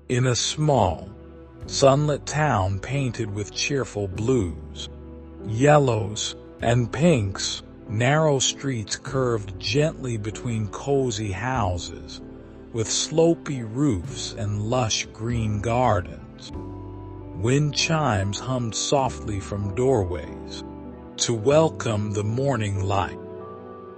In a small, sunlit town painted with cheerful blues, yellows, and pinks, narrow streets curved gently between cozy houses, with slopey roofs and lush green gardens. Wind chimes hummed softly from doorways to welcome the morning light.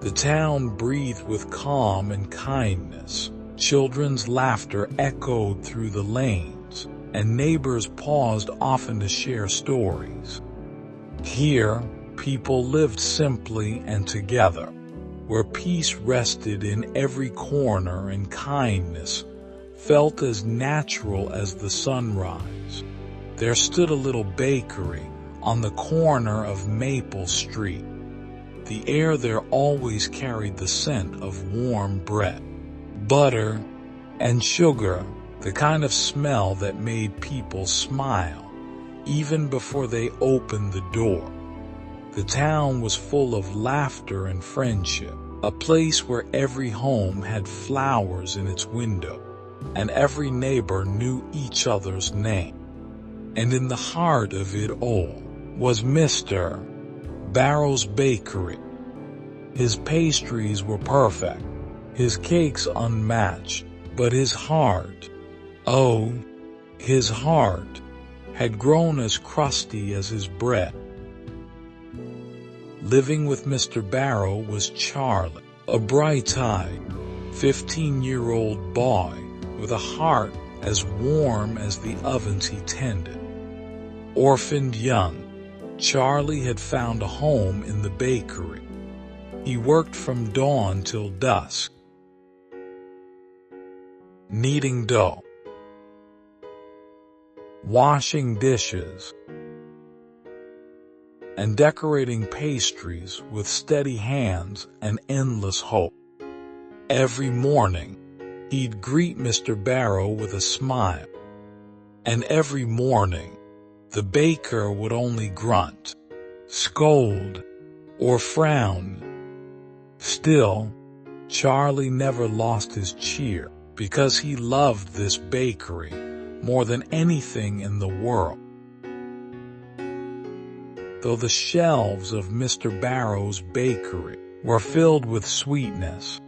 The town breathed with calm and kindness. Children's laughter echoed through the lanes, and neighbors paused often to share stories. Here, people lived simply and together, where peace rested in every corner and kindness felt as natural as the sunrise. There stood a little bakery on the corner of Maple Street. The air there always carried the scent of warm bread, butter, and sugar, the kind of smell that made people smile, even before they opened the door. The town was full of laughter and friendship, a place where every home had flowers in its window, and every neighbor knew each other's name. And in the heart of it all was Mr. Barrow's bakery. His pastries were perfect, his cakes unmatched, but his heart, oh, his heart, had grown as crusty as his bread. Living with Mr. Barrow was Charlie, a bright-eyed, 15-year-old boy with a heart as warm as the ovens he tended. Orphaned young, Charlie had found a home in the bakery. He worked from dawn till dusk, kneading dough, washing dishes, and decorating pastries with steady hands and endless hope. Every morning, he'd greet Mr. Barrow with a smile, and every morning, the baker would only grunt, scold, or frown. Still, Charlie never lost his cheer because he loved this bakery more than anything in the world. Though the shelves of Mr. Barrow's bakery were filled with sweetness,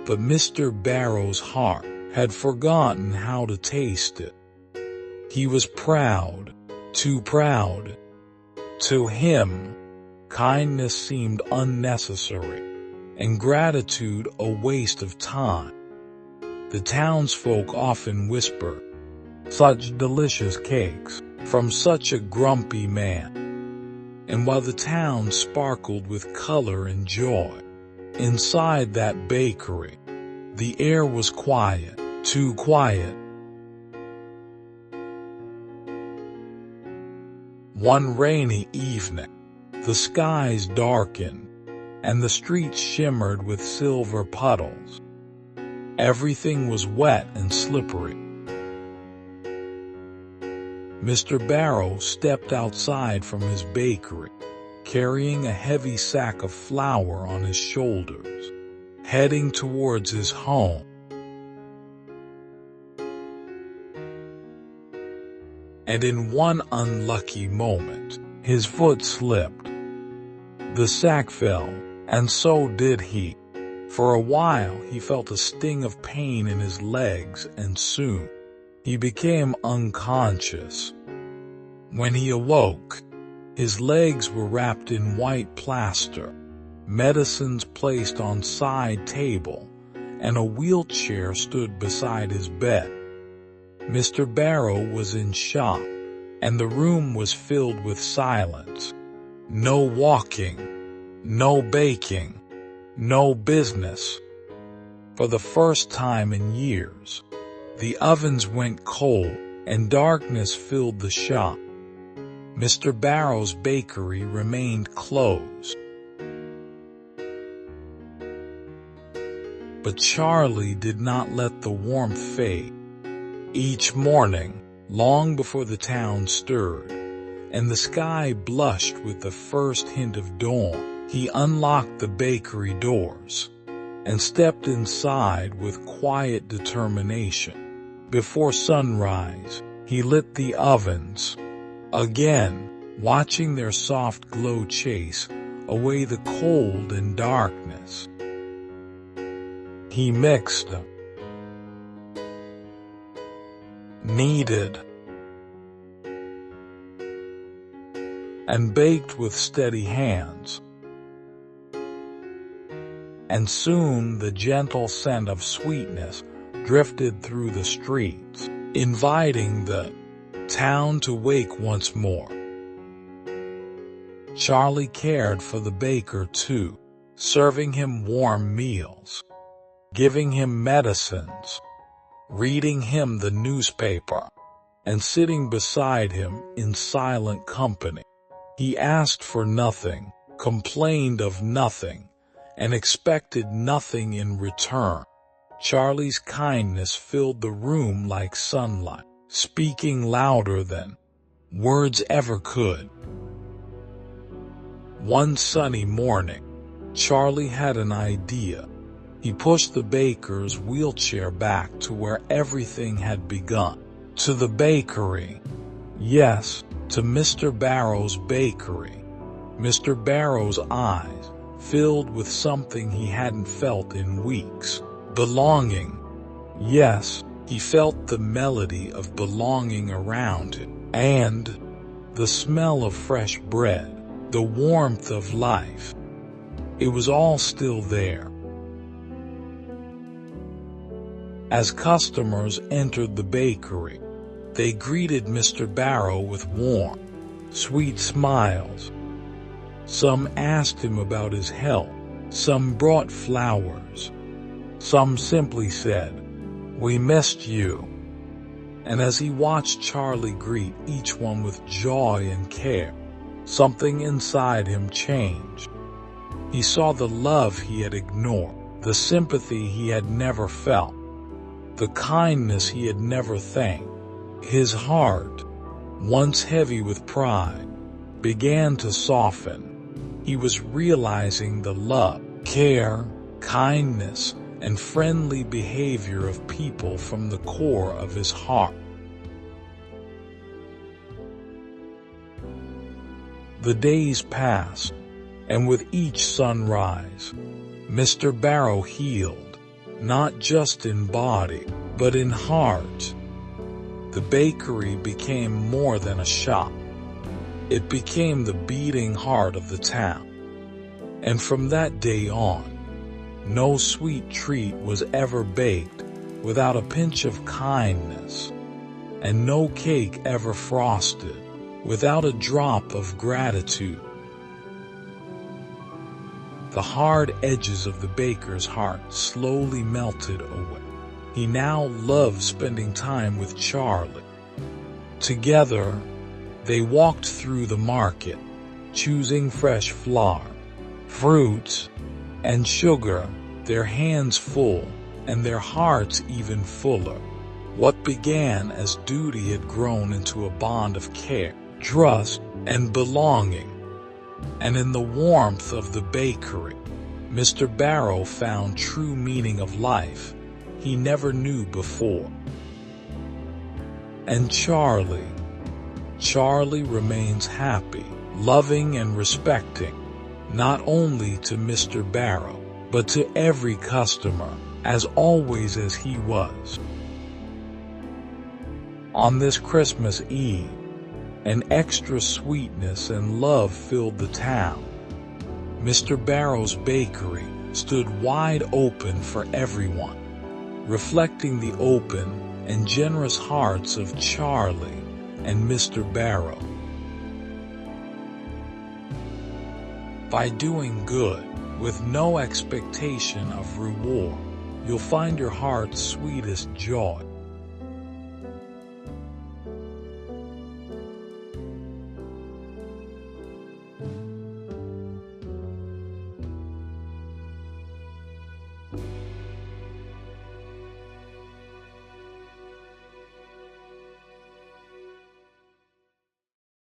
but Mr. Barrow's heart had forgotten how to taste it. He was proud, too proud. To him, kindness seemed unnecessary, and gratitude a waste of time. The townsfolk often whispered, "Such delicious cakes from such a grumpy man." And while the town sparkled with color and joy, inside that bakery, the air was quiet, too quiet. One rainy evening, the skies darkened, and the streets shimmered with silver puddles. Everything was wet and slippery. Mr. Barrow stepped outside from his bakery, carrying a heavy sack of flour on his shoulders, heading towards his home. And in one unlucky moment, his foot slipped. The sack fell, and so did he. For a while, he felt a sting of pain in his legs, and soon he became unconscious. When he awoke, his legs were wrapped in white plaster, medicines placed on side table, and a wheelchair stood beside his bed. Mr. Barrow was in shock, and the room was filled with silence. No walking, no baking, no business. For the first time in years, the ovens went cold, and darkness filled the shop. Mr. Barrow's bakery remained closed. But Charlie did not let the warmth fade. Each morning, long before the town stirred, and the sky blushed with the first hint of dawn, he unlocked the bakery doors and stepped inside with quiet determination. Before sunrise, he lit the ovens. Again, watching their soft glow chase away the cold and darkness. He mixed them, kneaded, and baked with steady hands. And soon the gentle scent of sweetness drifted through the streets, inviting the town to wake once more. Charlie cared for the baker too, serving him warm meals, giving him medicines, reading him the newspaper, and sitting beside him in silent company. He asked for nothing, complained of nothing, and expected nothing in return. Charlie's kindness filled the room like sunlight, speaking louder than words ever could. One sunny morning, Charlie had an idea. He pushed the baker's wheelchair back to where everything had begun. To the bakery. Yes, to Mr. Barrow's bakery. Mr. Barrow's eyes filled with something he hadn't felt in weeks. Belonging. Yes, he felt the melody of belonging around him, and the smell of fresh bread, the warmth of life. It was all still there. As customers entered the bakery, they greeted Mr. Barrow with warm, sweet smiles. Some asked him about his health, some brought flowers, some simply said, "We missed you." And as he watched Charlie greet each one with joy and care, something inside him changed. He saw the love he had ignored, the sympathy he had never felt, the kindness he had never thanked. His heart, once heavy with pride, began to soften. He was realizing the love, care, kindness, and friendly behavior of people from the core of his heart. The days passed, and with each sunrise, Mr. Barrow healed, not just in body, but in heart. The bakery became more than a shop. It became the beating heart of the town. And from that day on, no sweet treat was ever baked without a pinch of kindness, and no cake ever frosted without a drop of gratitude. The hard edges of the baker's heart slowly melted away. He now loved spending time with Charlie. Together, they walked through the market, choosing fresh flour, fruits, and sugar, their hands full and their hearts even fuller. What began as duty had grown into a bond of care, trust, and belonging. And in the warmth of the bakery, Mr. Barrow found true meaning of life he never knew before. And Charlie remains happy, loving and respecting, not only to Mr. Barrow, but to every customer, as always as he was. On this Christmas Eve, an extra sweetness and love filled the town. Mr. Barrow's bakery stood wide open for everyone, reflecting the open and generous hearts of Charlie and Mr. Barrow. By doing good, with no expectation of reward, you'll find your heart's sweetest joy.